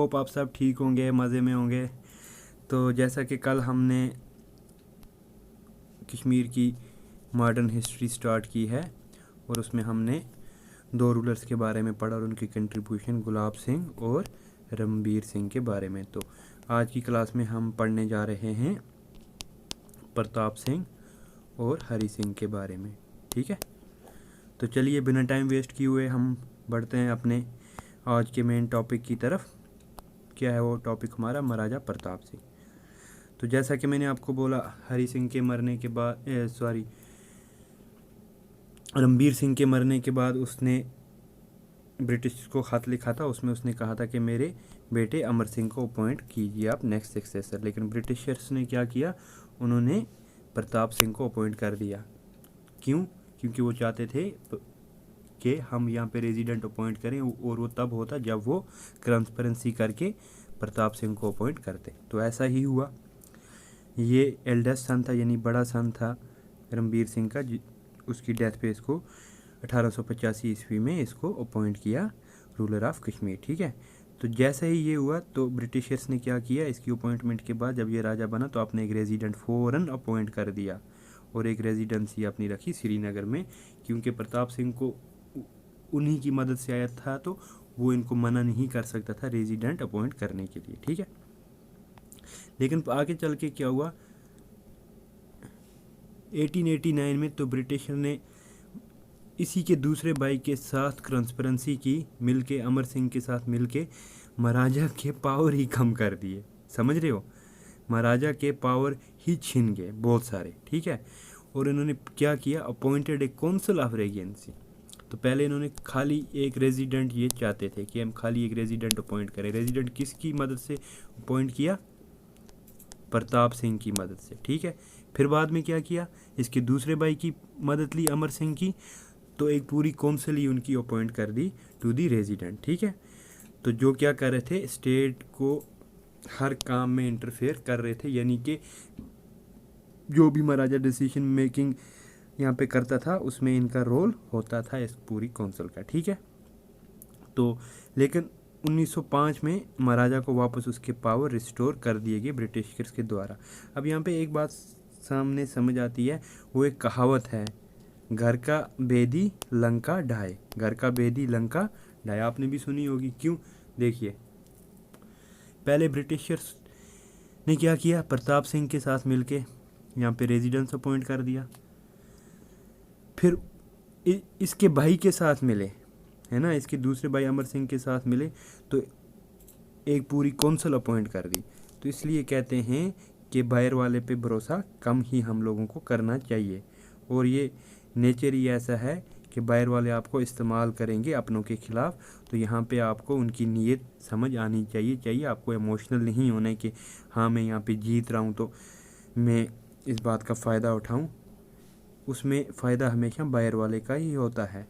Hope आप सब ठीक होंगे, मज़े में होंगे। तो जैसा कि कल हमने कश्मीर की मॉडर्न हिस्ट्री स्टार्ट की है और उसमें हमने दो रूलर्स के बारे में पढ़ा और उनकी कंट्रीब्यूशन, गुलाब सिंह और रणबीर सिंह के बारे में। तो आज की क्लास में हम पढ़ने जा रहे हैं प्रताप सिंह और हरि सिंह के बारे में। ठीक है, तो चलिए बिना टाइम वेस्ट किए हुए हम बढ़ते हैं अपने आज के मेन टॉपिक की तरफ। क्या है वो टॉपिक हमारा? महाराजा प्रताप सिंह। तो जैसा कि मैंने आपको बोला, हरि सिंह के मरने के बाद रणबीर सिंह के मरने के बाद उसने ब्रिटिश को ख़त लिखा था। उसमें उसने कहा था कि मेरे बेटे अमर सिंह को अपॉइंट कीजिए आप नेक्स्ट सक्सेसर। लेकिन ब्रिटिशर्स ने क्या किया, उन्होंने प्रताप सिंह को अपॉइंट कर दिया। क्यों? क्योंकि वो चाहते थे कि हम यहाँ पे रेजिडेंट अपॉइंट करें, और वो तब होता जब वो ट्रांसपेरेंसी करके प्रताप सिंह को अपॉइंट करते। तो ऐसा ही हुआ। ये एल्डेस्ट सन था, यानी बड़ा सन था रणबीर सिंह का। उसकी डेथ पे इसको 1885 ईस्वी में इसको अपॉइंट किया रूलर ऑफ कश्मीर। ठीक है, तो जैसे ही ये हुआ तो ब्रिटिशर्स ने क्या किया, इसकी अपॉइंटमेंट के बाद जब ये राजा बना तो आपने एक रेजिडेंट फ़ौरन अपॉइंट कर दिया और एक रेजिडेंसी अपनी रखी श्रीनगर में। क्योंकि प्रताप सिंह को उन्हीं की मदद से आया था तो वो इनको मना नहीं कर सकता था रेजिडेंट अपॉइंट करने के लिए। ठीक है, लेकिन आगे चल के क्या हुआ, 1889 में तो ब्रिटिशर ने इसी के दूसरे भाई के साथ ट्रांसपेरेंसी की, मिलके अमर सिंह के साथ मिलके महाराजा के पावर ही कम कर दिए। समझ रहे हो, महाराजा के पावर ही छीन गए बहुत सारे। ठीक है, और इन्होंने क्या किया, appointed A council of Regency. तो पहले इन्होंने खाली एक रेजिडेंट, ये चाहते थे कि हम खाली एक रेजिडेंट अपॉइंट करें। रेजिडेंट किसकी मदद से अपॉइंट किया? प्रताप सिंह की मदद से। ठीक है, फिर बाद में क्या किया, इसके दूसरे भाई की मदद ली अमर सिंह की, तो एक पूरी काउंसिल ही उनकी अपॉइंट कर दी टू दी रेजिडेंट। ठीक है, तो जो क्या कर रहे थे, स्टेट को हर काम में इंटरफेयर कर रहे थे, यानी कि जो भी महाराजा डिसीजन मेकिंग यहाँ पे करता था उसमें इनका रोल होता था इस पूरी काउंसिल का। ठीक है, तो लेकिन 1905 में महाराजा को वापस उसके पावर रिस्टोर कर दिए गए ब्रिटिशर्स के द्वारा। अब यहाँ पे एक बात सामने समझ आती है, वो एक कहावत है, घर का बेदी लंका ढाए। घर का बेदी लंका ढाए, आपने भी सुनी होगी। क्यों? देखिए, पहले ब्रिटिशर्स ने क्या किया, प्रताप सिंह के साथ मिलके यहाँ पे रेजिडेंस अपॉइंट कर दिया। फिर इसके भाई के साथ मिले, है ना, इसके दूसरे भाई अमर सिंह के साथ मिले तो एक पूरी काउंसिल अपॉइंट कर दी। तो इसलिए कहते हैं कि बाहर वाले पे भरोसा कम ही हम लोगों को करना चाहिए, और ये नेचर ही ऐसा है कि बाहर वाले आपको इस्तेमाल करेंगे अपनों के ख़िलाफ़। तो यहाँ पे आपको उनकी नीयत समझ आनी चाहिए। आपको इमोशनल नहीं होना है कि हाँ मैं यहाँ पे जीत रहा हूँ तो मैं इस बात का फ़ायदा उठाऊँ। उसमें फ़ायदा हमेशा बाहर वाले का ही होता है,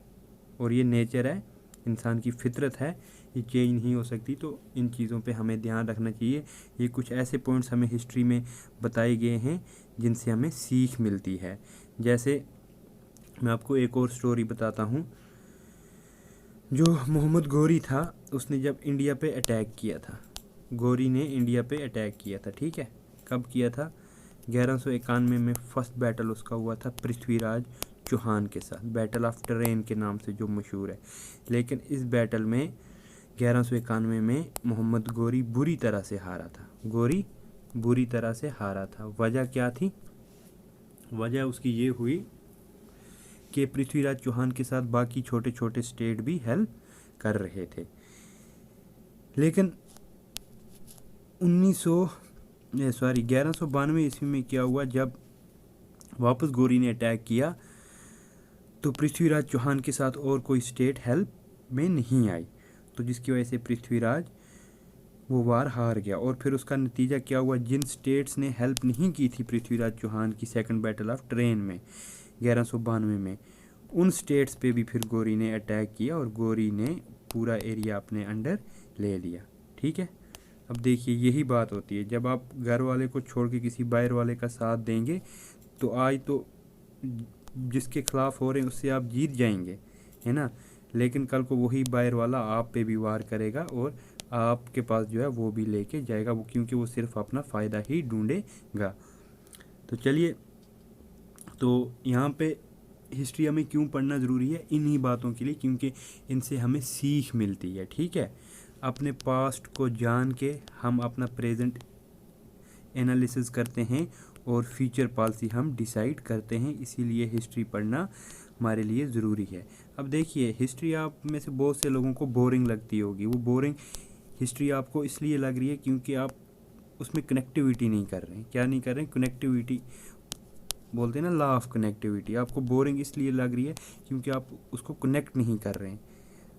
और ये नेचर है, इंसान की फितरत है, ये चेंज नहीं हो सकती। तो इन चीज़ों पे हमें ध्यान रखना चाहिए। ये कुछ ऐसे पॉइंट्स हमें हिस्ट्री में बताए गए हैं जिनसे हमें सीख मिलती है। जैसे मैं आपको एक और स्टोरी बताता हूँ। जो मोहम्मद गौरी था, उसने जब इंडिया पे अटैक किया था, गौरी ने इंडिया पे अटैक किया था। ठीक है, कब किया था? 1191 में फर्स्ट बैटल उसका हुआ था पृथ्वीराज चौहान के साथ, बैटल ऑफ ट्रेन के नाम से जो मशहूर है। लेकिन इस बैटल में 1191 में मोहम्मद गौरी बुरी तरह से हारा था। गौरी बुरी तरह से हारा था। वजह क्या थी? वजह उसकी ये हुई कि पृथ्वीराज चौहान के साथ बाकी छोटे छोटे स्टेट भी हेल्प कर रहे थे। लेकिन 1192 ईस्वी में क्या हुआ, जब वापस गौरी ने अटैक किया तो पृथ्वीराज चौहान के साथ और कोई स्टेट हेल्प में नहीं आई, तो जिसकी वजह से पृथ्वीराज वो वार हार गया। और फिर उसका नतीजा क्या हुआ, जिन स्टेट्स ने हेल्प नहीं की थी पृथ्वीराज चौहान की सेकंड बैटल ऑफ ट्रेन में 1192 में, उन स्टेट्स पे भी फिर गौरी ने अटैक किया और गौरी ने पूरा एरिया अपने अंडर ले लिया। ठीक है, अब देखिए यही बात होती है, जब आप घर वाले को छोड़ के किसी बाहर वाले का साथ देंगे तो आज तो जिसके खिलाफ हो रहे हैं उससे आप जीत जाएंगे, है ना, लेकिन कल को वही बाहर वाला आप पे भी वार करेगा और आपके पास जो है वो भी लेके जाएगा, वो क्योंकि वो सिर्फ अपना फ़ायदा ही ढूंढेगा। तो चलिए, तो यहाँ पे हिस्ट्री हमें क्यों पढ़ना ज़रूरी है, इन्हीं बातों के लिए, क्योंकि इनसे हमें सीख मिलती है। ठीक है, अपने पास्ट को जान के हम अपना प्रेजेंट एनालिसिस करते हैं और फ्यूचर पॉलिसी हम डिसाइड करते हैं, इसीलिए हिस्ट्री पढ़ना हमारे लिए ज़रूरी है। अब देखिए, हिस्ट्री आप में से बहुत से लोगों को बोरिंग लगती होगी। वो बोरिंग हिस्ट्री आपको इसलिए लग रही है क्योंकि आप उसमें कनेक्टिविटी नहीं कर रहे हैं। क्या नहीं कर रहे हैं? कनेक्टिविटी बोलते हैं ना, लॉ ऑफ कनेक्टिविटी। आपको बोरिंग इसलिए लग रही है क्योंकि आप उसको कनेक्ट नहीं कर रहे हैं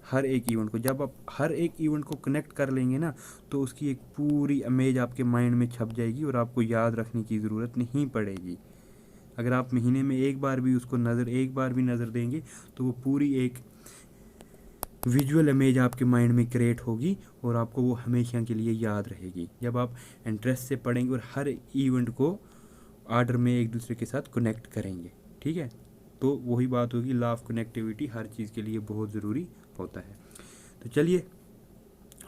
हर एक इवेंट को। जब आप हर एक इवेंट को कनेक्ट कर लेंगे ना, तो उसकी एक पूरी इमेज आपके माइंड में छप जाएगी और आपको याद रखने की ज़रूरत नहीं पड़ेगी। अगर आप महीने में एक बार भी उसको नज़र देंगे, तो वो पूरी एक विजुअल इमेज आपके माइंड में क्रिएट होगी और आपको वो हमेशा के लिए याद रहेगी। जब आप इंटरेस्ट से पढ़ेंगे और हर इवेंट को ऑर्डर में एक दूसरे के साथ कनेक्ट करेंगे, ठीक है, तो वही बात होगी, लॉ ऑफ कनेक्टिविटी हर चीज़ के लिए बहुत ज़रूरी होता है। तो चलिए,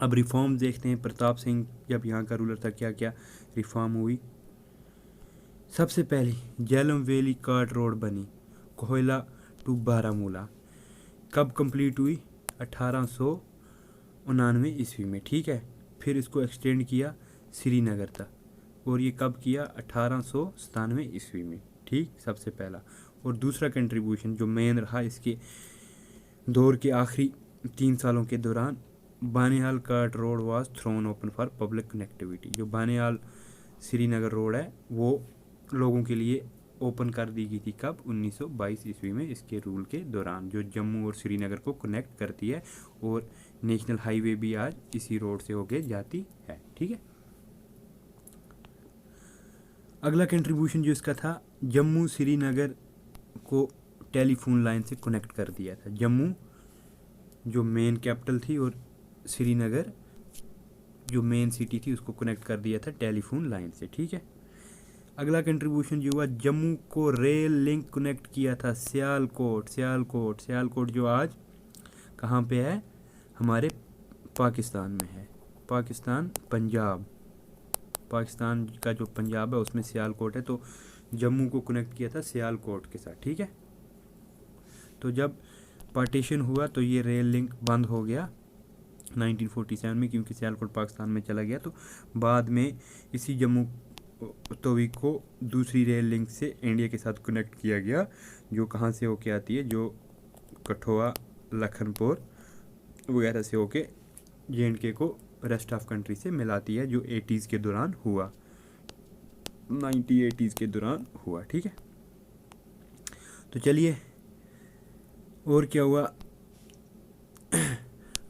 अब रिफॉर्म देखते हैं। प्रताप सिंह जब यहाँ का रूलर था, क्या क्या रिफॉर्म हुई। सबसे पहली झेलम वैली कार्ट रोड बनी, कोयला टू बारामूला। कब कंप्लीट हुई? 1899 ईस्वी में। ठीक है, फिर इसको एक्सटेंड किया श्रीनगर तक, और ये कब किया? 1897 ईस्वी में। ठीक, सबसे पहला। और दूसरा कंट्रीब्यूशन जो मेन रहा इसके दौर के आखिरी 3 सालों के दौरान, Banihal cart road was thrown open for public connectivity. जो बानिहाल श्रीनगर रोड है वो लोगों के लिए ओपन कर दी गई थी। कब? 1922 ईस्वी में, इसके रूल के दौरान, जो जम्मू और श्रीनगर को कनेक्ट करती है, और नेशनल हाईवे भी आज इसी रोड से होके जाती है। ठीक है, अगला कंट्रीब्यूशन जो इसका था, जम्मू श्रीनगर को टेलीफोन लाइन से कनेक्ट कर दिया था। जम्मू जो मेन कैपिटल थी और श्रीनगर जो मेन सिटी थी उसको कनेक्ट कर दिया था टेलीफोन लाइन से। ठीक है, अगला कंट्रीब्यूशन जो हुआ, जम्मू को रेल लिंक कनेक्ट किया था सियालकोट जो आज कहाँ पे है? हमारे पाकिस्तान में है। पाकिस्तान का जो पंजाब है उसमें सियालकोट है, तो जम्मू को कनेक्ट किया था सियालकोट के साथ। ठीक है, तो जब पार्टीशन हुआ तो ये रेल लिंक बंद हो गया 1947 में, क्योंकि सियालकोट पाकिस्तान में चला गया। तो बाद में इसी जम्मू तवी को दूसरी रेल लिंक से इंडिया के साथ कनेक्ट किया गया, जो कहाँ से होके आती है, जो कठुआ, लखनपुर वगैरह से होके JNK को रेस्ट ऑफ कंट्री से मिलाती है, जो 80s के दौरान हुआ, 1980s के दौरान हुआ। ठीक है, तो चलिए, और क्या हुआ।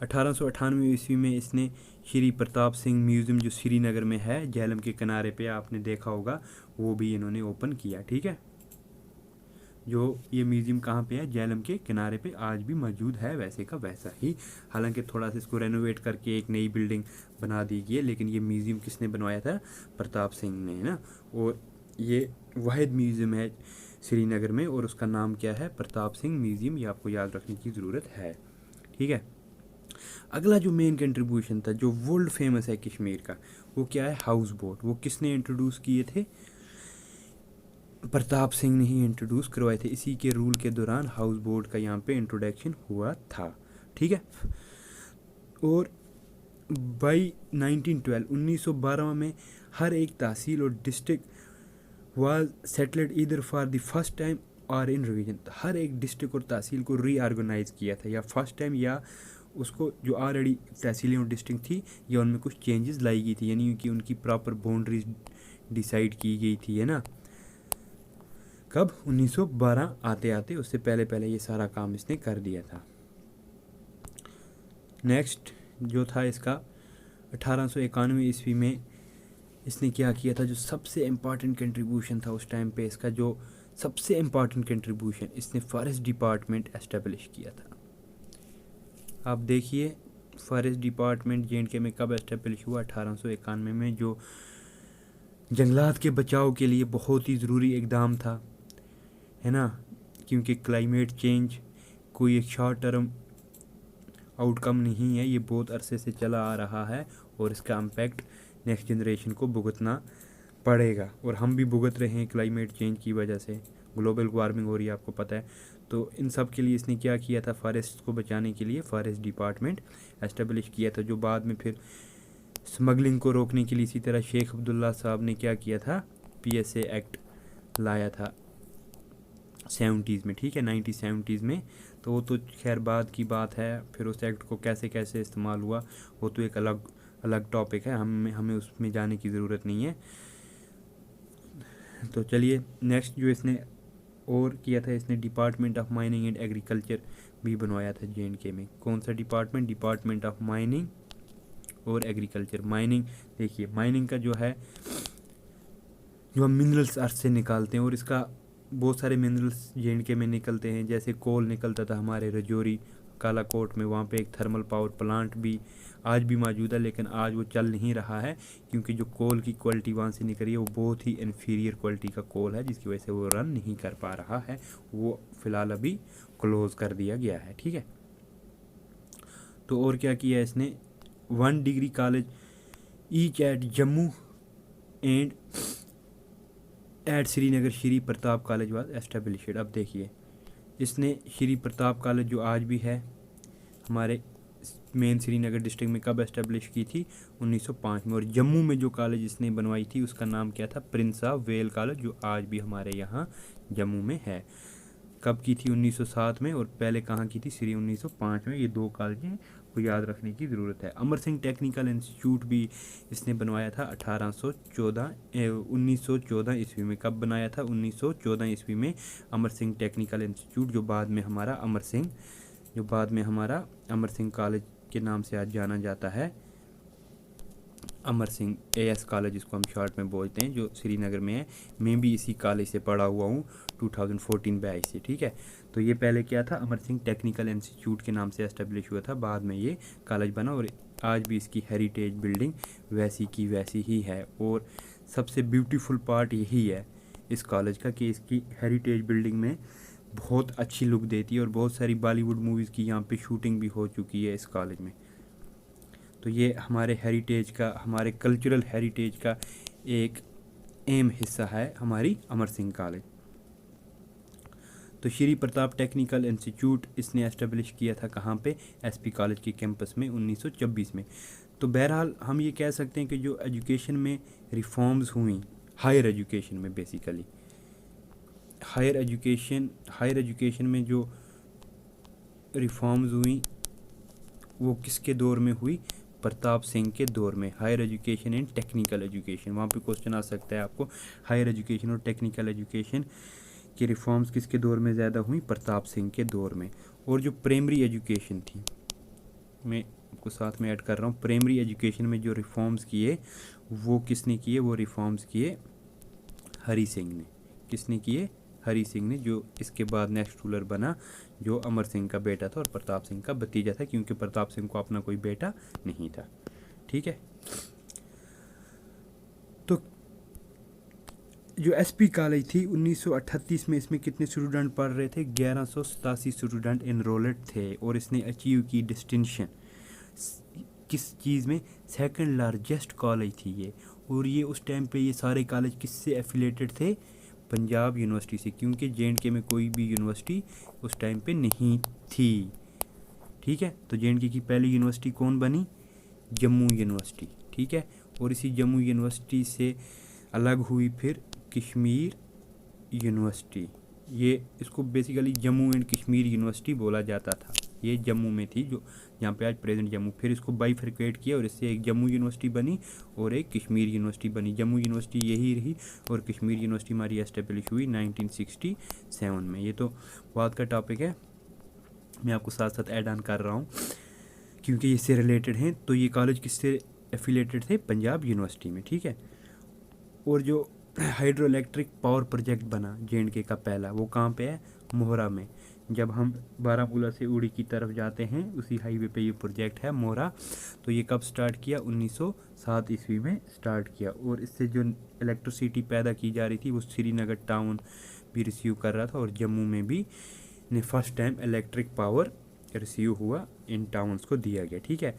1898 ईस्वी में इसने श्री प्रताप सिंह म्यूज़ियम जो श्रीनगर में है, झेलम के किनारे पे, आपने देखा होगा, वो भी इन्होंने ओपन किया। ठीक है, जो ये म्यूज़ियम कहाँ पे है? झेलम के किनारे पे आज भी मौजूद है, वैसे का वैसा ही। हालांकि थोड़ा सा इसको रेनोवेट करके एक नई बिल्डिंग बना दी गई है, लेकिन ये म्यूज़ियम किसने बनवाया था? प्रताप सिंह ने, है ना। और ये वाहिद म्यूज़ियम है श्रीनगर में, और उसका नाम क्या है? प्रताप सिंह म्यूज़ियम। ये आपको याद रखने की ज़रूरत है। ठीक है, अगला जो मेन कंट्रीब्यूशन था, जो वर्ल्ड फेमस है कश्मीर का, वो क्या है? House boat. वो किसने इंट्रोड्यूस किए थे? प्रताप सिंह ने ही इंट्रोड्यूस करवाए थे। इसी के रूल के दौरान हाउस बोट का यहाँ पे इंट्रोडक्शन हुआ था। ठीक है, और बाई 1912 में हर एक तहसील और district was settled either for the first time और इन रिवीजन। हर एक डिस्ट्रिक्ट और तहसील को रीऑर्गेनाइज किया था, या फर्स्ट टाइम, या उसको जो ऑलरेडी तहसीलें और डिस्ट्रिक्ट थी, या उनमें कुछ चेंजेस लाई गई थी, यानी कि उनकी प्रॉपर बाउंड्रीज डिसाइड की गई थी, है ना। कब? 1912 आते आते, उससे पहले ये सारा काम इसने कर दिया था। नेक्स्ट जो था इसका, 1891 ईस्वी में इसने क्या किया था? जो सबसे इम्पॉर्टेंट कंट्रीब्यूशन था उस टाइम पे इसका, जो सबसे इम्पॉर्टेंट कंट्रीब्यूशन, इसने फॉरेस्ट डिपार्टमेंट एस्टेब्लिश किया था। आप देखिए, फॉरेस्ट डिपार्टमेंट JNK में कब एस्टेब्लिश हुआ? 1891 में, जो जंगलात के बचाव के लिए बहुत ही ज़रूरी इकदाम था, है ना, क्योंकि क्लाइमेट चेंज कोई एक शॉर्ट टर्म आउटकम नहीं है, ये बहुत अरसे से चला आ रहा है और इसका इम्पैक्ट नेक्स्ट जनरेशन को भुगतना पड़ेगा, और हम भी भुगत रहे हैं क्लाइमेट चेंज की वजह से। ग्लोबल वार्मिंग हो रही है, आपको पता है। तो इन सब के लिए इसने क्या किया था, फॉरेस्ट को बचाने के लिए फॉरेस्ट डिपार्टमेंट एस्टेब्लिश किया था, जो बाद में फिर स्मगलिंग को रोकने के लिए इसी तरह शेख अब्दुल्ला साहब ने क्या किया था, PSA एक्ट लाया था 70s में, ठीक है, 1970s में। तो वो तो खैर बाद की बात है, फिर उस एक्ट को कैसे कैसे इस्तेमाल हुआ वो तो एक अलग अलग टॉपिक है, हमें उसमें जाने की ज़रूरत नहीं है। तो चलिए नेक्स्ट जो इसने और किया था, इसने department of mining and agriculture भी बनवाया था JNK में। कौन सा डिपार्टमेंट, डिपार्टमेंट ऑफ माइनिंग और एग्रीकल्चर। माइनिंग, देखिए माइनिंग का जो है, जो हम मिनरल्स अर्थ से निकालते हैं, और इसका बहुत सारे मिनरल्स JNK में निकलते हैं, जैसे कोल निकलता था हमारे रजौरी कालाकोट में, वहाँ पे एक थर्मल पावर प्लांट भी आज भी मौजूद है, लेकिन आज वो चल नहीं रहा है क्योंकि जो कोल की क्वालिटी वहाँ से निकल रही है वो बहुत ही इन्फीरियर क्वालिटी का कोल है, जिसकी वजह से वो रन नहीं कर पा रहा है, वो फ़िलहाल अभी क्लोज़ कर दिया गया है, ठीक है। तो और क्या किया इसने, 1 degree college each at Jammu and at Srinagar, Shri Pratap college was established. अब देखिए इसने श्री प्रताप कॉलेज जो आज भी है हमारे मेन श्रीनगर डिस्ट्रिक्ट में, कब एस्टेब्लिश की थी, 1905 में। और जम्मू में जो कॉलेज इसने बनवाई थी उसका नाम क्या था, प्रिंस ऑफ वेल कॉलेज, जो आज भी हमारे यहाँ जम्मू में है। कब की थी, 1907 में, और पहले कहाँ की थी, श्री 1905 में। ये 2 कॉलेजें को याद रखने की ज़रूरत है। अमर सिंह टेक्निकल इंस्टीट्यूट भी इसने बनवाया था 1914 ईस्वी में। कब बनाया था, 1914 ईस्वी में अमर सिंह टेक्निकल इंस्टीट्यूट, जो बाद में हमारा अमर सिंह कॉलेज के नाम से आज जाना जाता है। अमर सिंह AS कॉलेज इसको हम शॉर्ट में बोलते हैं, जो श्रीनगर में है। मैं भी इसी कॉलेज से पढ़ा हुआ हूँ 2014 बैच से, ठीक है। तो ये पहले क्या था, अमर सिंह टेक्निकल इंस्टीट्यूट के नाम से एस्टेब्लिश हुआ था, बाद में ये कॉलेज बना, और आज भी इसकी हेरिटेज बिल्डिंग वैसी की वैसी ही है। और सबसे ब्यूटीफुल पार्ट यही है इस कॉलेज का कि इसकी हेरिटेज बिल्डिंग में बहुत अच्छी लुक देती है, और बहुत सारी बॉलीवुड मूवीज़ की यहाँ पे शूटिंग भी हो चुकी है इस कॉलेज में। तो ये हमारे हेरिटेज का, हमारे कल्चरल हेरिटेज का एक अहम हिस्सा है हमारी अमर सिंह कॉलेज। तो श्री प्रताप टेक्निकल इंस्टीट्यूट इसने एस्टेब्लिश किया था कहाँ पे, SP कॉलेज के कैंपस में 1926 में। तो बहरहाल हम ये कह सकते हैं कि जो एजुकेशन में रिफॉर्म्स हुई, हायर एजुकेशन में बेसिकली, हायर एजुकेशन में जो रिफॉर्म्स हुई वो किसके दौर में हुई, प्रताप सिंह के दौर में। Higher education and technical education, वहाँ पे क्वेश्चन आ सकता है आपको, हायर एजुकेशन और टेक्निकल एजुकेशन की रिफॉर्म्स किसके दौर में ज़्यादा हुई, प्रताप सिंह के दौर में। और जो प्राइमरी एजुकेशन थी, मैं आपको साथ में ऐड कर रहा हूँ, प्राइमरी एजुकेशन में जो रिफॉर्म्स किए वो किसने किए, वो रिफॉर्म्स किए हरी सिंह ने। किसने किए, हरी सिंह ने, जो इसके बाद नेक्स्ट रूलर बना, जो अमर सिंह का बेटा था और प्रताप सिंह का भतीजा था, क्योंकि प्रताप सिंह को अपना कोई बेटा नहीं था, ठीक है। तो जो SP कॉलेज थी 1938 में, इसमें कितने स्टूडेंट पढ़ रहे थे, 1187 स्टूडेंट इनरोल्ड थे, और इसने अचीव की डिस्टिंक्शन किस चीज़ में, सेकंड लार्जेस्ट कॉलेज थी ये। और ये उस टाइम पे ये सारे कॉलेज किससे एफिलेटेड थे, पंजाब यूनिवर्सिटी से, क्योंकि JNK में कोई भी यूनिवर्सिटी उस टाइम पे नहीं थी, ठीक है। तो JNK की पहली यूनिवर्सिटी कौन बनी, जम्मू यूनिवर्सिटी, ठीक है। और इसी जम्मू यूनिवर्सिटी से अलग हुई फिर कश्मीर यूनिवर्सिटी। ये इसको basically Jammu and Kashmir university बोला जाता था, ये जम्मू में थी, जो यहाँ पे आज प्रेजेंट जम्मू। फिर इसको बाइफरकेट किया और इससे एक जम्मू यूनिवर्सिटी बनी और एक कश्मीर यूनिवर्सिटी बनी। जम्मू यूनिवर्सिटी यही रही और कश्मीर यूनिवर्सिटी हमारी एस्टेब्लिश हुई 1967 में। ये तो बाद का टॉपिक है, मैं आपको साथ साथ ऐड ऑन कर रहा हूँ क्योंकि इससे रिलेटेड हैं। तो ये कॉलेज किससे एफिलेटेड थे, पंजाब यूनिवर्सिटी में, ठीक है। और जो हाइड्रो इलेक्ट्रिक पावर प्रोजेक्ट बना JNK का पहला, वो कहाँ पे है, मोहरा में। जब हम बारामूला से उड़ी की तरफ जाते हैं उसी हाईवे पे ये प्रोजेक्ट है मोहरा। तो ये कब स्टार्ट किया, 1907 ईस्वी में स्टार्ट किया। और इससे जो इलेक्ट्रिसिटी पैदा की जा रही थी वो श्रीनगर टाउन भी रिसीव कर रहा था और जम्मू में भी ने first time electric power receive हुआ, इन टाउन्स को दिया गया, ठीक है।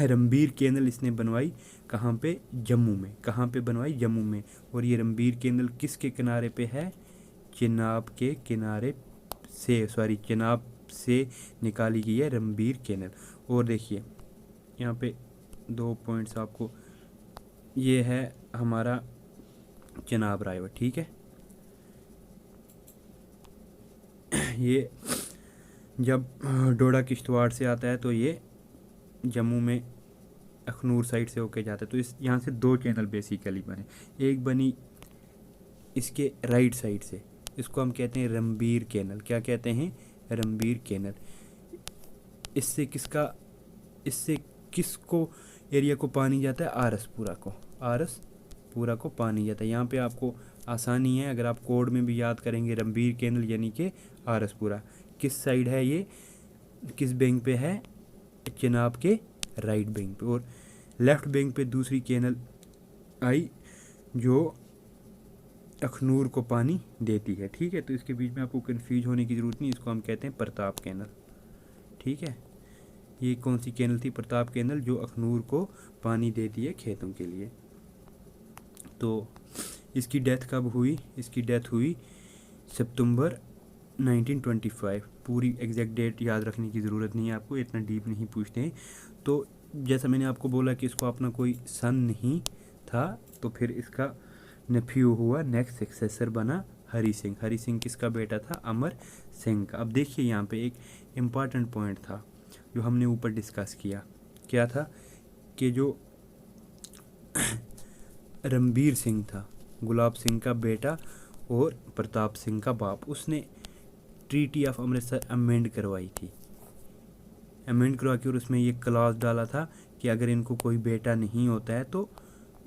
रणबीर कैनल इसने बनवाई कहाँ पे, जम्मू में। कहाँ पे बनवाई, जम्मू में। और ये रणबीर कैनल किसके किनारे पे है, चिनाब के किनारे से, सॉरी चिनाब से निकाली गई है रणबीर कैनल। और देखिए यहाँ पे 2 पॉइंट्स आपको, ये है हमारा चिनाब राइवर, ठीक है। ये जब डोडा किश्तवाड़ से आता है तो ये जम्मू में अखनूर साइड से होके जाता है। तो इस यहाँ से 2 चैनल बेसिकली बने। एक बनी इसके राइट साइड से, इसको हम कहते हैं रणबीर कैनल। क्या कहते हैं, रणबीर कैनल। इससे किसको एरिया को पानी जाता है, आरसपुरा को, आरसपुरा को पानी जाता है। यहाँ पे आपको आसानी है, अगर आप कोड में भी याद करेंगे, रणबीर कैनल यानी कि आरसपुरा किस साइड है, ये किस बैंक पे है, चिनाब के राइट बैंक पे। और लेफ्ट बैंक पे दूसरी कैनल आई जो अखनूर को पानी देती है, ठीक है। तो इसके बीच में आपको कंफ्यूज होने की ज़रूरत नहीं, इसको हम कहते हैं प्रताप कैनल, ठीक है। ये कौन सी कैनल थी, प्रताप कैनल, जो अखनूर को पानी देती है खेतों के लिए। तो इसकी डेथ कब हुई, इसकी डेथ हुई सितंबर 1925। पूरी एग्जैक्ट डेट याद रखने की ज़रूरत नहीं है आपको, इतना डीप नहीं पूछते हैं। तो जैसा मैंने आपको बोला कि इसको अपना कोई सन नहीं था, तो फिर इसका नेफ्यू हुआ, नेक्स्ट सक्सेसर बना हरी सिंह। हरी सिंह किसका बेटा था, अमर सिंह का। अब देखिए यहाँ पे एक इम्पॉर्टेंट पॉइंट था जो हमने ऊपर डिस्कस किया, क्या था कि जो रणबीर सिंह था, गुलाब सिंह का बेटा और प्रताप सिंह का बाप, उसने ट्रीटी ऑफ अमृतसर अमेंड करवाई थी। अमेंड करवा के और उसमें ये क्लॉज डाला था कि अगर इनको कोई बेटा नहीं होता है तो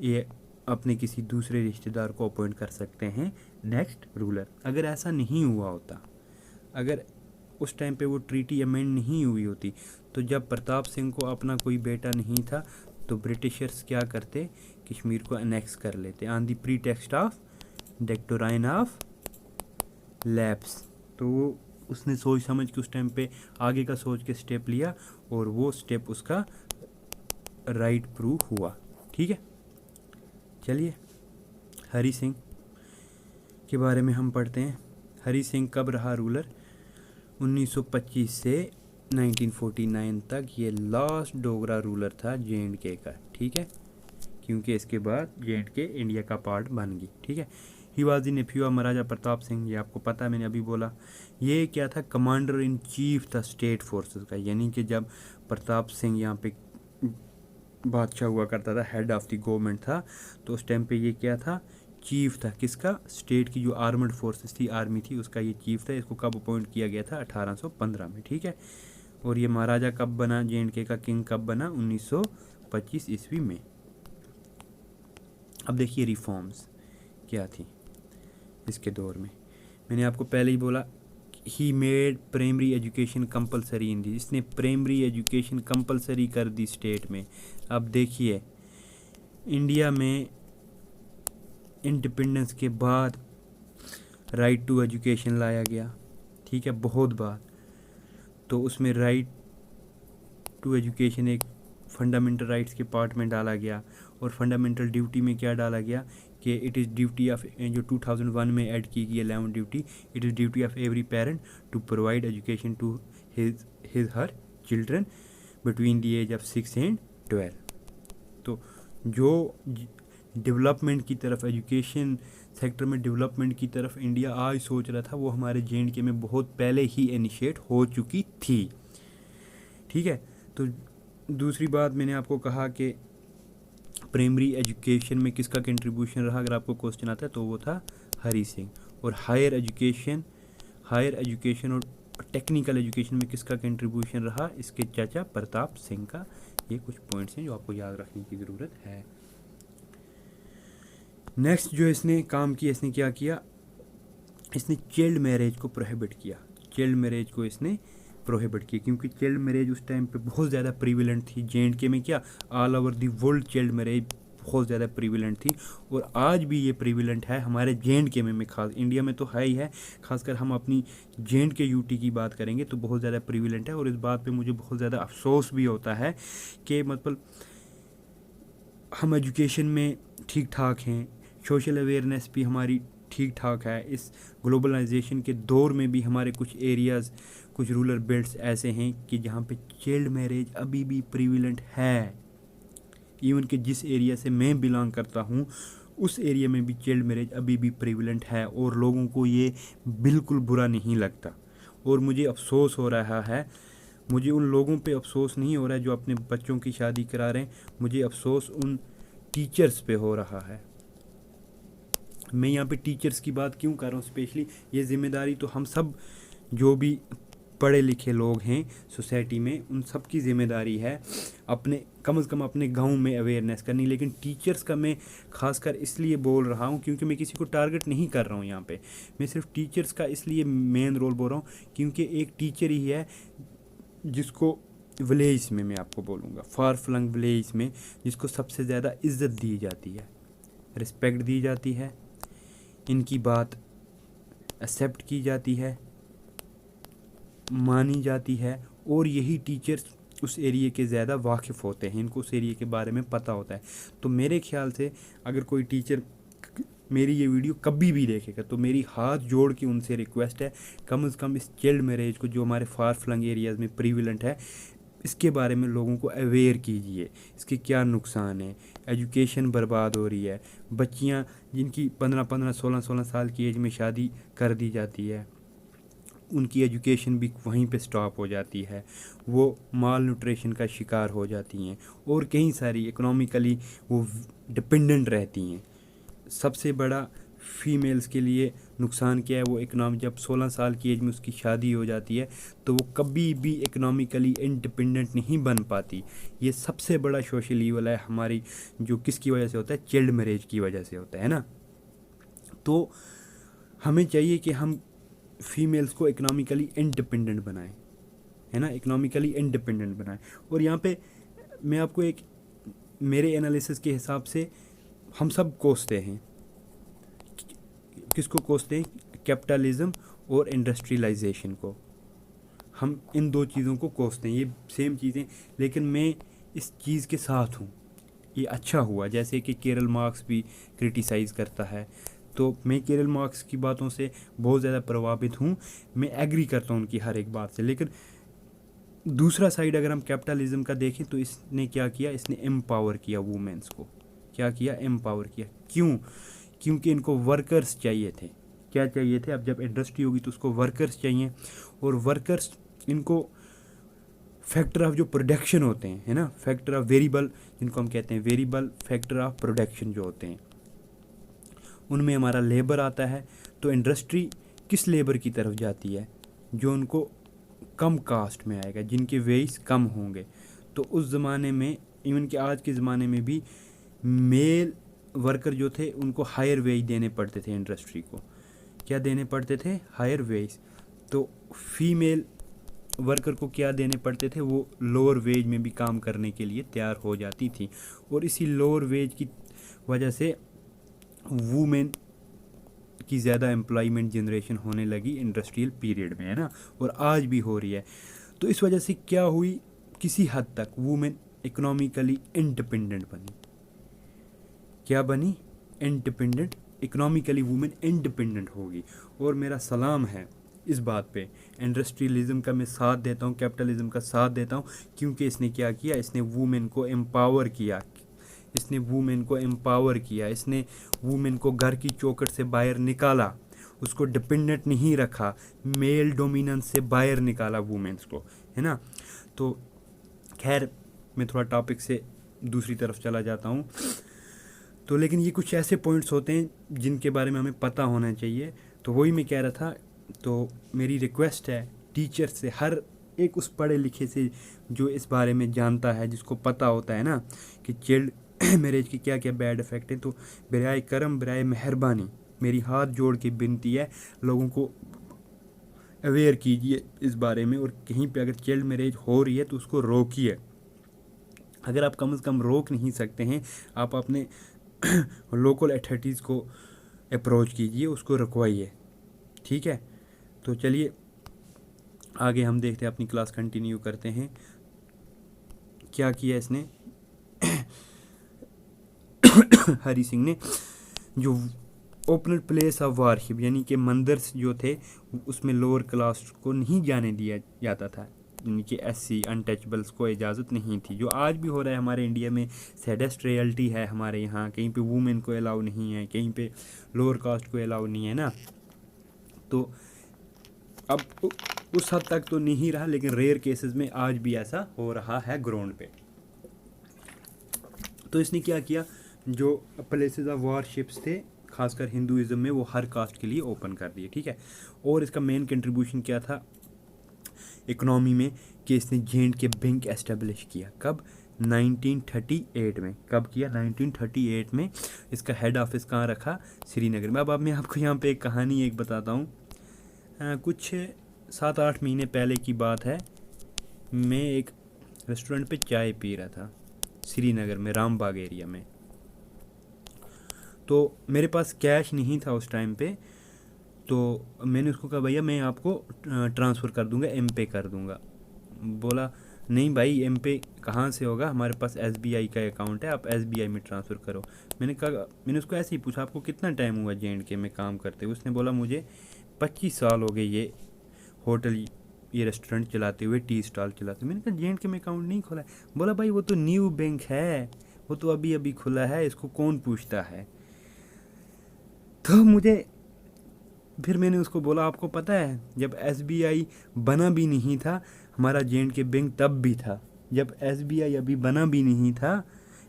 ये अपने किसी दूसरे रिश्तेदार को अपॉइंट कर सकते हैं नेक्स्ट रूलर। अगर ऐसा नहीं हुआ होता, अगर उस टाइम पे वो ट्रीटी अमेंड नहीं हुई होती, तो जब प्रताप सिंह को अपना कोई बेटा नहीं था तो ब्रिटिशर्स क्या करते, कश्मीर को अनेक्स कर लेते on the pretext of doctrine of lapse. तो वो उसने सोच समझ के उस टाइम पे आगे का सोच के स्टेप लिया और वो स्टेप उसका राइट प्रूव हुआ, ठीक है। चलिए हरी सिंह के बारे में हम पढ़ते हैं। हरी सिंह कब रहा रूलर, 1925 से 1949 तक ये लास्ट डोगरा रूलर था J&K का, ठीक है, क्योंकि इसके बाद J&K इंडिया का पार्ट बन गई, ठीक है। He was the nephew of Maharaja Pratap Singh, ये आपको पता है, मैंने अभी बोला। ये क्या था, कमांडर इन चीफ था स्टेट फोर्सेस का, यानी कि जब प्रताप सिंह यहाँ पे बादशाह हुआ करता था, हेड ऑफ द गवर्नमेंट था, तो उस टाइम पे ये क्या था, चीफ था किसका, स्टेट की जो आर्मड फोर्सेस थी, आर्मी थी, उसका ये चीफ था। इसको कब अपॉइंट किया गया था, 1815 में, ठीक है। और ये महाराजा कब बना, J&K का किंग कब बना, 1925 ईस्वी में। अब देखिए रिफॉर्म्स क्या थी इसके दौर में। मैंने आपको पहले ही बोला, he made primary education compulsory in the, इसने प्राइमरी एजुकेशन कंपलसरी कर दी स्टेट में। अब देखिए इंडिया में इंडिपेंडेंस के बाद राइट टू एजुकेशन लाया गया, ठीक है, बहुत बार। तो उसमें राइट टू एजुकेशन एक फंडामेंटल राइट्स के पार्ट में डाला गया, और फंडामेंटल ड्यूटी में क्या डाला गया कि इट इज़ ड्यूटी ऑफ, जो 2001 में ऐड की गई 11 duty, it is duty of every parent to provide education to his her children between the age of 6 and 12। तो जो डेवलपमेंट की तरफ, एजुकेशन सेक्टर में डेवलपमेंट की तरफ इंडिया आज सोच रहा था, वो हमारे J&K में बहुत पहले ही इनिशिएट हो चुकी थी, ठीक है। तो दूसरी बात मैंने आपको कहा कि प्राइमरी एजुकेशन में किसका कंट्रीब्यूशन रहा, अगर आपको क्वेश्चन आता है तो वो था हरी सिंह। और हायर एजुकेशन और टेक्निकल एजुकेशन में किसका कंट्रीब्यूशन रहा, इसके चाचा प्रताप सिंह का। ये कुछ पॉइंट्स हैं जो आपको याद रखने की ज़रूरत है। नेक्स्ट जो इसने काम किया, इसने क्या किया, इसने चाइल्ड मैरिज को प्रोहिबिट किया। चाइल्ड मैरिज को इसने प्रोहिबिट किया क्योंकि चाइल्ड मैरिज उस टाइम पे बहुत ज़्यादा प्रीविलेंट थी J&K में। क्या, all over the world child marriage बहुत ज़्यादा प्रीविलेंट थी और आज भी ये प्रीविलेंट है हमारे जे.एंड.के में खास, इंडिया में तो है ही है, खासकर हम अपनी जे.एंड.के यूटी की बात करेंगे तो बहुत ज़्यादा प्रीविलेंट है। और इस बात पे मुझे बहुत ज़्यादा अफसोस भी होता है कि मतलब हम एजुकेशन में ठीक ठाक हैं, सोशल अवेयरनेस भी हमारी ठीक ठाक है, इस ग्लोबलाइजेशन के दौर में भी हमारे कुछ एरियाज़, कुछ रूरल बेल्ट्स ऐसे हैं कि जहाँ पे चाइल्ड मैरिज अभी भी प्रीविलेंट है। इवन कि जिस एरिया से मैं बिलोंग करता हूँ उस एरिया में भी चाइल्ड मैरिज अभी भी प्रीविलेंट है और लोगों को ये बिल्कुल बुरा नहीं लगता। और मुझे अफसोस हो रहा है, मुझे उन लोगों पे अफसोस नहीं हो रहा है जो अपने बच्चों की शादी करा रहे हैं, मुझे अफसोस उन टीचर्स पे हो रहा है। मैं यहाँ पे टीचर्स की बात क्यों कर रहा हूँ स्पेशली, ये जिम्मेदारी तो हम सब जो भी पढ़े लिखे लोग हैं सोसाइटी में उन सब की ज़िम्मेदारी है अपने कम से कम अपने गांव में अवेयरनेस करनी। लेकिन टीचर्स का मैं खासकर इसलिए बोल रहा हूँ क्योंकि मैं किसी को टारगेट नहीं कर रहा हूँ यहाँ पे, मैं सिर्फ टीचर्स का इसलिए मेन रोल बोल रहा हूँ क्योंकि एक टीचर ही है जिसको विलेज में, मैं आपको बोलूँगा फार फ्लंग विलेज में, जिसको सबसे ज़्यादा इज्जत दी जाती है, रिस्पेक्ट दी जाती है, इनकी बात एक्सेप्ट की जाती है, मानी जाती है। और यही टीचर्स उस एरिया के ज़्यादा वाकिफ़ होते हैं, इनको उस एरिया के बारे में पता होता है। तो मेरे ख्याल से अगर कोई टीचर मेरी ये वीडियो कभी भी देखेगा तो मेरी हाथ जोड़ के उनसे रिक्वेस्ट है कम से कम इस चाइल्ड मैरिज को जो हमारे फार फ्लंग एरियाज़ में प्रीविलेंट है इसके बारे में लोगों को अवेयर कीजिए, इसके क्या नुकसान है। एजुकेशन बर्बाद हो रही है, बच्चियां जिनकी 15-15, 16-16 साल की एज में शादी कर दी जाती है, उनकी एजुकेशन भी वहीं पे स्टॉप हो जाती है, वो माल न्यूट्रिशन का शिकार हो जाती हैं और कई सारी इकोनॉमिकली वो डिपेंडेंट रहती हैं। सबसे बड़ा फीमेल्स के लिए नुकसान क्या है, वो इकनॉमी जब 16 साल की एज में उसकी शादी हो जाती है तो वो कभी भी इकोनॉमिकली इंडिपेंडेंट नहीं बन पाती। ये सबसे बड़ा सोशल ईवल है हमारी, जो किसकी वजह से होता है, चाइल्ड मैरिज की वजह से होता है ना। तो हमें चाहिए कि हम फीमेल्स को इकोनॉमिकली इंडिपेंडेंट बनाएं, है ना, इकोनॉमिकली इंडिपेंडेंट बनाएं। और यहाँ पे मैं आपको एक मेरे एनालिसिस के हिसाब से हम सब कोसते हैं, किसको कोसते हैं, कैपिटलिज्म और इंडस्ट्रियलाइजेशन को। हम इन दो चीज़ों को कोसते हैं, ये सेम चीज़ें, लेकिन मैं इस चीज़ के साथ हूँ। ये अच्छा हुआ जैसे कि केरल मार्क्स भी क्रिटिसाइज़ करता है, तो मैं केरल मार्क्स की बातों से बहुत ज़्यादा प्रभावित हूँ, मैं एग्री करता हूँ उनकी हर एक बात से। लेकिन दूसरा साइड अगर हम कैपिटलिज्म का देखें तो इसने क्या किया, इसने एम्पावर किया वुमेन्स को। क्या किया, एम्पावर किया। क्यों? क्योंकि इनको वर्कर्स चाहिए थे। क्या चाहिए थे? अब जब इंडस्ट्री होगी तो उसको वर्कर्स चाहिए, और वर्कर्स इनको फैक्टर ऑफ जो प्रोडक्शन होते हैं, है ना, फैक्टर ऑफ वेरिएबल जिनको हम कहते हैं, वेरिएबल फैक्टर ऑफ प्रोडक्शन जो होते हैं, उनमें हमारा लेबर आता है। तो इंडस्ट्री किस लेबर की तरफ जाती है, जो उनको कम कास्ट में आएगा, जिनके वेज कम होंगे। तो उस ज़माने में, इवन कि आज के ज़माने में भी, मेल वर्कर जो थे उनको हायर वेज देने पड़ते थे इंडस्ट्री को। क्या देने पड़ते थे? Higher wage. तो फीमेल वर्कर को क्या देने पड़ते थे? वो लोअर वेज में भी काम करने के लिए तैयार हो जाती थी, और इसी लोअर वेज की वजह से वुमेन की ज़्यादा एम्प्लॉयमेंट जनरेशन होने लगी इंडस्ट्रियल पीरियड में, है ना, और आज भी हो रही है। तो इस वजह से क्या हुई, किसी हद तक वुमेन इकोनॉमिकली इंडिपेंडेंट बनी। क्या बनी? इंडिपेंडेंट। इकोनॉमिकली वुमेन इंडिपेंडेंट होगी। और मेरा सलाम है इस बात पे, इंडस्ट्रियलिज्म का मैं साथ देता हूँ, कैपिटलिज्म का साथ देता हूँ, क्योंकि इसने क्या किया, इसने वुमेन को एम्पावर किया, इसने वुमेन को एम्पावर किया, इसने वुमेन को घर की चौखट से बाहर निकाला, उसको डिपेंडेंट नहीं रखा, मेल डोमिनेंस से बाहर निकाला वुमेन्स को, है ना। तो खैर, मैं थोड़ा टॉपिक से दूसरी तरफ चला जाता हूँ। तो लेकिन ये कुछ ऐसे पॉइंट्स होते हैं जिनके बारे में हमें पता होना चाहिए। तो वही मैं कह रहा था। तो मेरी रिक्वेस्ट है टीचर से, हर एक उस पढ़े लिखे से जो इस बारे में जानता है, जिसको पता होता है ना कि चाइल्ड मैरिज के क्या क्या बैड इफ़ेक्ट हैं, तो बराए करम, बराए मेहरबानी मेरी हाथ जोड़ के विनती है, लोगों को अवेयर कीजिए इस बारे में। और कहीं पे अगर चाइल्ड मैरिज हो रही है तो उसको रोकिए। अगर आप कम से कम रोक नहीं सकते हैं, आप अपने लोकल अथॉरिटीज़ को अप्रोच कीजिए, उसको रुकवाइए, ठीक है। तो चलिए आगे हम देखते हैं, अपनी क्लास कंटिन्यू करते हैं। क्या किया इसने हरि सिंह ने, जो ओपन प्लेस ऑफ वारशिप यानी कि मंदिर जो थे उसमें लोअर क्लास को नहीं जाने दिया जाता था, यानी कि एससी अनटचेबल्स को इजाज़त नहीं थी, जो आज भी हो रहा है हमारे इंडिया में। सैडेस्ट रियलिटी है हमारे यहाँ, कहीं पे वुमेन को अलाउ नहीं है, कहीं पे लोअर कास्ट को अलाउ नहीं है ना। तो अब उस हद तक तो नहीं रहा, लेकिन रेयर केसेस में आज भी ऐसा हो रहा है ग्राउंड पे। तो इसने क्या किया, जो प्लेसेस ऑफ वारशिप्स थे खासकर हिंदुइज्म में, वो हर कास्ट के लिए ओपन कर दिए, ठीक है। और इसका मेन कंट्रीब्यूशन क्या था इकोनॉमी में, कि इसने जे.एंड.के बैंक एस्टेब्लिश किया। कब? 1938 में। कब किया? 1938 में। इसका हेड ऑफिस कहाँ रखा? श्रीनगर में। अब मैं आपको यहाँ पे एक कहानी एक बताता हूँ। कुछ 7-8 महीने पहले की बात है, मैं एक रेस्टोरेंट पे चाय पी रहा था श्रीनगर में, रामबाग एरिया में। तो मेरे पास कैश नहीं था उस टाइम पे, तो मैंने उसको कहा भैया मैं आपको ट्रांसफ़र कर दूंगा, एम पे कर दूंगा। बोला नहीं भाई, एम पे कहाँ से होगा, हमारे पास SBI का अकाउंट है, आप SBI में ट्रांसफ़र करो। मैंने उसको ऐसे ही पूछा आपको कितना टाइम हुआ जे.एंड.के में काम करते हुए? उसने बोला मुझे 25 साल हो गए ये होटल, ये रेस्टोरेंट चलाते हुए, टी स्टॉल चलाते हुए। मैंने कहा जे.एंड.के में अकाउंट नहीं खोला है। बोला भाई वो तो न्यू बैंक है, वो तो अभी अभी खुला है, इसको कौन पूछता है। तो फिर मैंने उसको बोला आपको पता है जब SBI बना भी नहीं था, हमारा जे.एंड.के बैंक तब भी था। जब SBI अभी बना भी नहीं था,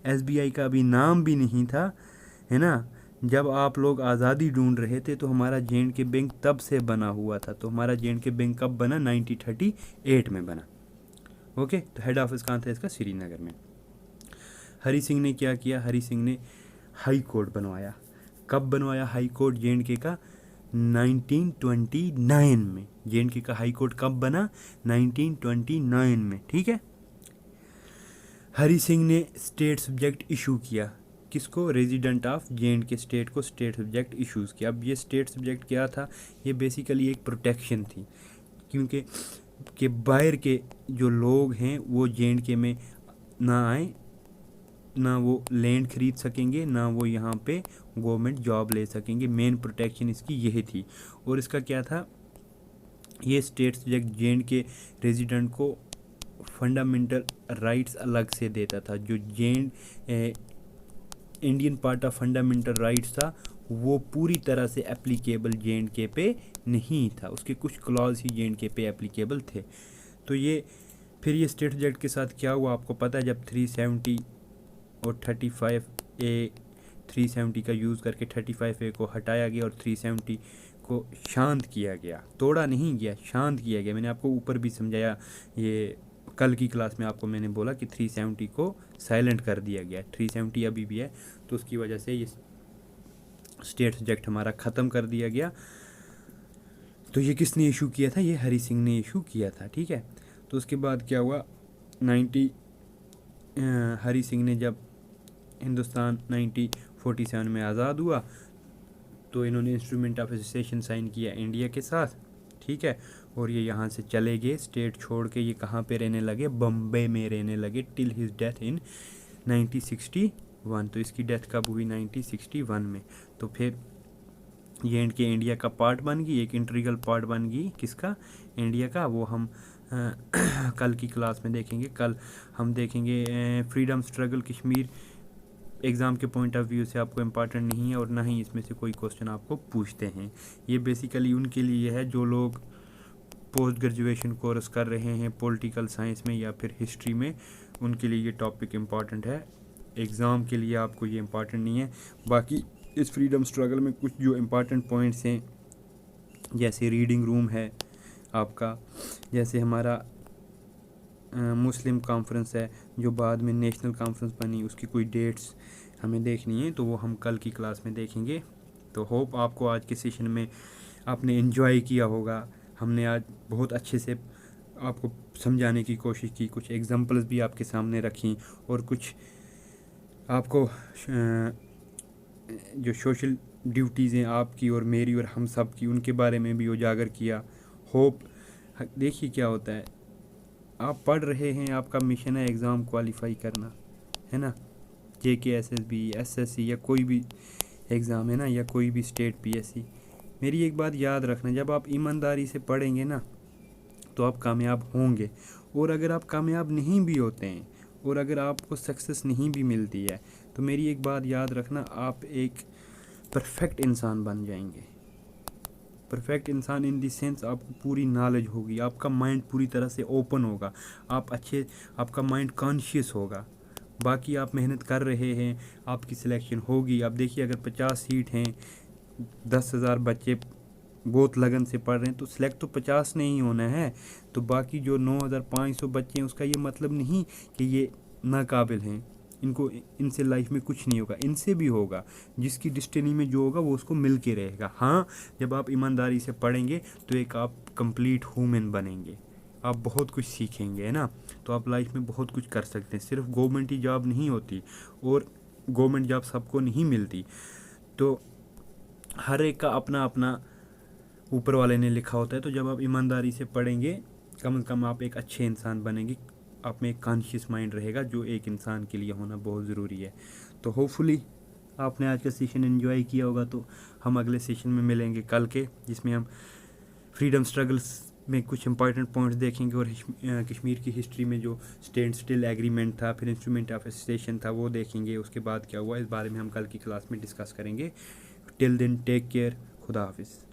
SBI का अभी नाम भी नहीं था, है ना। जब आप लोग आज़ादी ढूंढ रहे थे तो हमारा जे.एंड.के बैंक तब से बना हुआ था। तो हमारा जे.एंड.के बैंक कब बना? 1938 में बना। ओके। तो हेड ऑफिस कहाँ था इसका? श्रीनगर में। हरि सिंह ने क्या किया? हरि सिंह ने हाई कोर्ट बनवाया। कब बनवाया हाई कोर्ट जे.एंड.के का? 1929 में। जे.एंड.के का हाई कोर्ट कब बना? 1929 में, ठीक है। हरि सिंह ने स्टेट सब्जेक्ट इशू किया। किसको? रेजिडेंट ऑफ जे.एंड.के स्टेट को स्टेट सब्जेक्ट इशूज़ किया। अब ये स्टेट सब्जेक्ट क्या था? ये बेसिकली एक प्रोटेक्शन थी, क्योंकि कि बाहर के जो लोग हैं वो जे.एंड.के में ना आए, ना वो लैंड खरीद सकेंगे, ना वो यहाँ पे गवर्नमेंट जॉब ले सकेंगे। मेन प्रोटेक्शन इसकी यही थी। और इसका क्या था, ये स्टेट सब्जेक्ट जे.एंड.के रेजिडेंट को फंडामेंटल राइट्स अलग से देता था। जो Indian part of fundamental rights था वो पूरी तरह से एप्लीकेबल जे.एंड.के पे नहीं था, उसके कुछ क्लॉज ही जे.एंड.के पे एप्लीकेबल थे। तो ये फिर ये स्टेट सब्जेक्ट के साथ क्या हुआ आपको पता है? जब 370 और 35A, 370 का यूज़ करके 35A को हटाया गया और 370 को शांत किया गया, तोड़ा नहीं गया, शांत किया गया। मैंने आपको ऊपर भी समझाया, ये कल की क्लास में आपको मैंने बोला कि 370 को साइलेंट कर दिया गया। 370 अभी भी है, तो उसकी वजह से ये स्टेट सब्जेक्ट हमारा ख़त्म कर दिया गया। तो ये किसने इशू किया था? ये हरि सिंह ने इशू किया था, ठीक है। तो उसके बाद क्या हुआ, हरि सिंह ने जब हिंदुस्तान 1947 में आज़ाद हुआ तो इन्होंने इंस्ट्रूमेंट ऑफ एसोसिएशन साइन किया इंडिया के साथ, ठीक है। और ये यहाँ से चले गए स्टेट छोड़ के। ये कहाँ पे रहने लगे? बम्बई में रहने लगे टिल हिज डेथ इन 1961। तो इसकी डेथ कब हुई? 1961 में। तो फिर जे.एंड.के इंडिया का पार्ट बन गई, एक इंटीग्रल पार्ट बन गई। किसका? इंडिया का। वो हम कल की क्लास में देखेंगे। कल हम देखेंगे फ्रीडम स्ट्रगल कश्मीर। एग्ज़ाम के पॉइंट ऑफ व्यू से आपको इम्पॉर्टेंट नहीं है और ना ही इसमें से कोई क्वेश्चन आपको पूछते हैं। ये बेसिकली उनके लिए है जो लोग पोस्ट ग्रेजुएशन कोर्स कर रहे हैं पॉलिटिकल साइंस में या फिर हिस्ट्री में, उनके लिए ये टॉपिक इम्पॉर्टेंट है। एग्ज़ाम के लिए आपको ये इम्पॉर्टेंट नहीं है। बाकी इस फ्रीडम स्ट्रगल में कुछ जो इम्पॉर्टेंट पॉइंट्स हैं, जैसे रीडिंग रूम है आपका, जैसे हमारा मुस्लिम कॉन्फ्रेंस है जो बाद में नेशनल कॉन्फ्रेंस बनी, उसकी कोई डेट्स हमें देखनी है, तो वो हम कल की क्लास में देखेंगे। तो होप आपको आज के सेशन में आपने एंजॉय किया होगा। हमने आज बहुत अच्छे से आपको समझाने की कोशिश की, कुछ एग्जांपल्स भी आपके सामने रखी, और कुछ आपको जो सोशल ड्यूटीज़ हैं आपकी और मेरी और हम सब की, उनके बारे में भी उजागर किया। होप, देखिए क्या होता है, आप पढ़ रहे हैं, आपका मिशन है एग्ज़ाम क्वालिफाई करना, है ना, JKSSB, SSC या कोई भी एग्ज़ाम है ना, या कोई भी स्टेट PSC। मेरी एक बात याद रखना, जब आप ईमानदारी से पढ़ेंगे ना तो आप कामयाब होंगे। और अगर आप कामयाब नहीं भी होते हैं और अगर आपको सक्सेस नहीं भी मिलती है, तो मेरी एक बात याद रखना, आप एक परफेक्ट इंसान बन जाएंगे। परफेक्ट इंसान इन दी सेंस आपको पूरी नॉलेज होगी, आपका माइंड पूरी तरह से ओपन होगा, आपका माइंड कॉन्शियस होगा। बाकी आप मेहनत कर रहे हैं, आपकी सिलेक्शन होगी। अब देखिए, अगर 50 सीट हैं, 10,000 बच्चे बहुत लगन से पढ़ रहे हैं, तो सिलेक्ट तो 50 ने ही होना है। तो बाकी जो 9,500 बच्चे हैं, उसका ये मतलब नहीं कि ये नाकाबिल हैं, इनसे लाइफ में कुछ नहीं होगा, इनसे भी होगा। जिसकी डिस्टिनी में जो होगा वो उसको मिल के रहेगा। हाँ, जब आप ईमानदारी से पढ़ेंगे तो एक आप कंप्लीट ह्यूमन बनेंगे, आप बहुत कुछ सीखेंगे, है ना। तो आप लाइफ में बहुत कुछ कर सकते हैं। सिर्फ गवर्नमेंट ही जॉब नहीं होती, और गवर्नमेंट जॉब सबको नहीं मिलती। तो हर एक का अपना अपना ऊपर वाले ने लिखा होता है। तो जब आप ईमानदारी से पढ़ेंगे, कम से कम आप एक अच्छे इंसान बनेंगे, आप में एक कॉन्शियस माइंड रहेगा, जो एक इंसान के लिए होना बहुत ज़रूरी है। तो होपफुली आपने आज का सेशन एंजॉय किया होगा। तो हम अगले सेशन में मिलेंगे कल के, जिसमें हम फ्रीडम स्ट्रगल्स में कुछ इंपॉर्टेंट पॉइंट्स देखेंगे, और कश्मीर की हिस्ट्री में जो स्टैंड स्टिल एग्रीमेंट था, फिर इंस्ट्रूमेंट ऑफ एसोसिएशन था, वो देखेंगे। उसके बाद क्या हुआ, इस बारे में हम कल की क्लास में डिस्कस करेंगे। टिल देन टेक केयर, खुदा हाफिज़।